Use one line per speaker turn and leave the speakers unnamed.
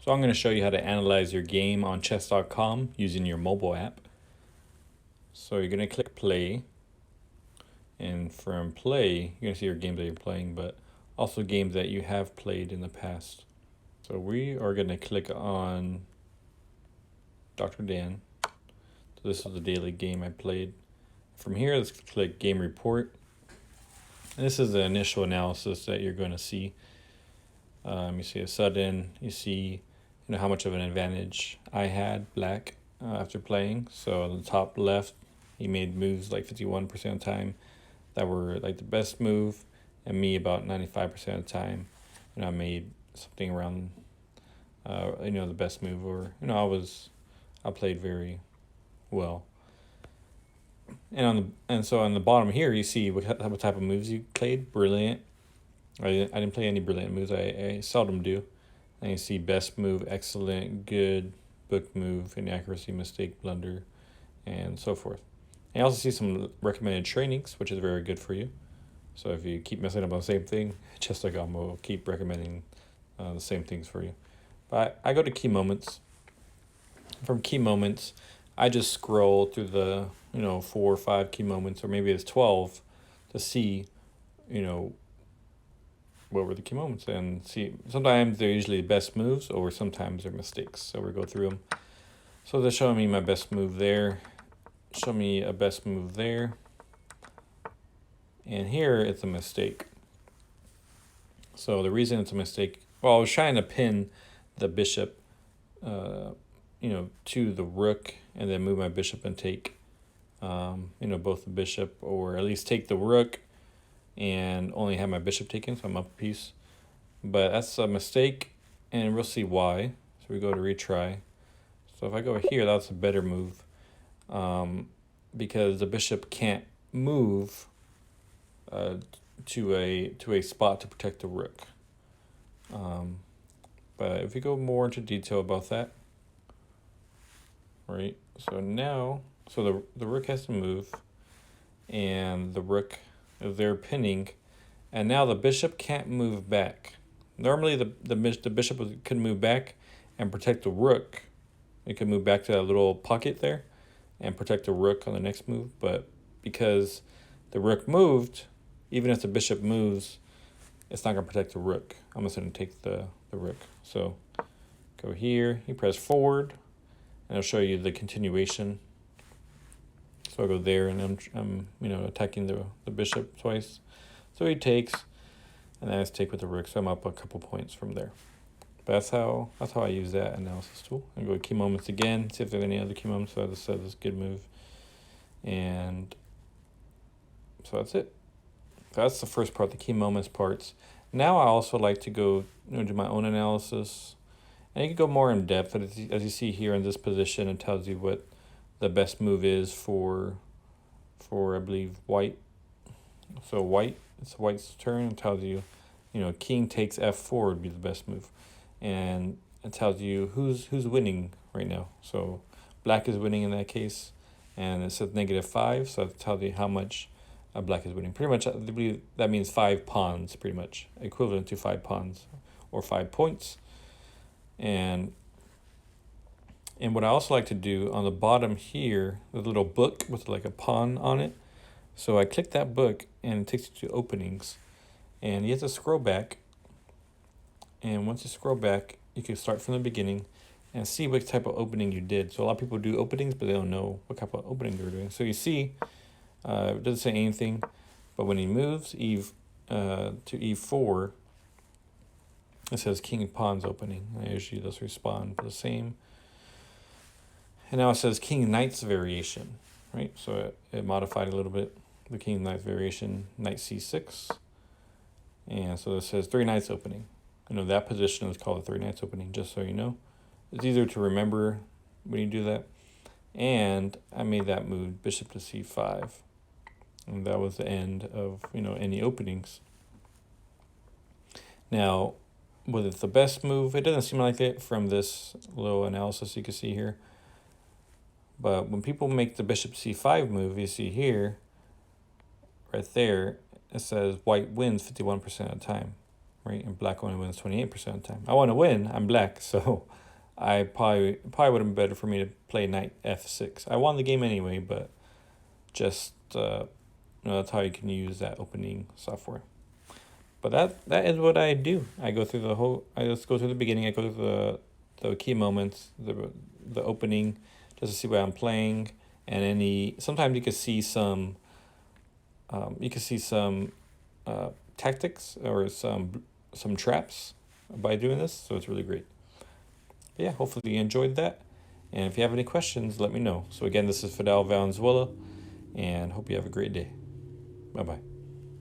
So I'm going to show you how to analyze your game on chess.com using your mobile app. So you're going to click play, and from play, you're going to see your games that you're playing, but also games that you have played in the past. So we are going to click on Dr. Dan. So this is the daily game I played. From here, let's click game report. And this is the initial analysis that you're going to see. You see a sudden, you see how much of an advantage I had, black, after playing. So on the top left, he made moves like 51% of the time that were like the best move, and me about 95% of the time. I made something around, the best move, or I played very well. And so on the bottom here, you see what type of moves you played. Brilliant. I didn't play any brilliant moves. I seldom do. And you see best move, excellent, good, book move, inaccuracy, mistake, blunder, and so forth. And you also see some recommended trainings, which is very good for you. So if you keep messing up on the same thing, chess.com will keep recommending the same things for you. But I go to key moments. From key moments, I just scroll through the 4 or 5 key moments, or maybe it's 12, to see what were the key moments, and see sometimes they're usually the best moves, or sometimes they're mistakes. So we go through them. So they're showing me my best move there, show me a best move there, and here it's a mistake. So the reason it's a mistake, well, I was trying to pin the bishop to the rook, and then move my bishop and take both the bishop, or at least take the rook and only have my bishop taken, so I'm up a piece. But that's a mistake, and we'll see why. So we go to retry. So if I go here, that's a better move, because the bishop can't move to a spot to protect the rook. But if we go more into detail about that, right? So now, the rook has to move, and the rook, they're pinning, and now the bishop can't move back. Normally the bishop could move back and protect the rook. It could move back to that little pocket there and protect the rook on the next move, but because the rook moved, even if the bishop moves, it's not going to protect the rook. I'm just going to take the rook. So go here, you press forward, and it'll show you the continuation. So I go there, and I'm attacking the bishop twice. So he takes, and then I just take with the rook. So I'm up a couple points from there. But that's how I use that analysis tool. I go to key moments again, see if there are any other key moments. So I just said this good move, and so that's it. So that's the first part, the key moments parts. Now I also like to go do my own analysis, and you can go more in depth. But as you see here in this position, it tells you what the best move is for I believe white. So it's white's turn. It tells you, king takes f4 would be the best move, and it tells you who's winning right now. So black is winning in that case, and it says -5, so it tells you how much black is winning. Pretty much, I believe that means 5 pawns, pretty much equivalent to 5 pawns or 5 points. And what I also like to do on the bottom here, the little book with like a pawn on it. So I click that book, and it takes you to openings, and you have to scroll back. And once you scroll back, you can start from the beginning and see what type of opening you did. So a lot of people do openings, but they don't know what type of opening they're doing. So you see, it doesn't say anything, but when he moves to e4, it says king pawns opening. I usually just respond the same. And now it says king knight's variation, right? So it modified a little bit. The king knight variation, knight c6. And so it says 3 knights opening. That position is called a 3 knights opening, just so you know. It's easier to remember when you do that. And I made that move, bishop to c5. And that was the end of, any openings. Now, whether it's the best move, it doesn't seem like it from this little analysis you can see here. But when people make the bishop c5 move, you see here, right there, it says white wins 51% of the time. right? And black only wins 28% of the time. I want to win. I'm black, so I probably would have been better for me to play knight f6. I won the game anyway, but just that's how you can use that opening software. But that is what I do. I go through the whole. I just go through the beginning. I go through the key moments, the opening, just to see what I'm playing, and any. Sometimes you can see some. You can see some tactics or some traps by doing this. So it's really great. But yeah, hopefully you enjoyed that. And if you have any questions, let me know. So again, this is Fidel Valenzuela, and hope you have a great day. Bye bye.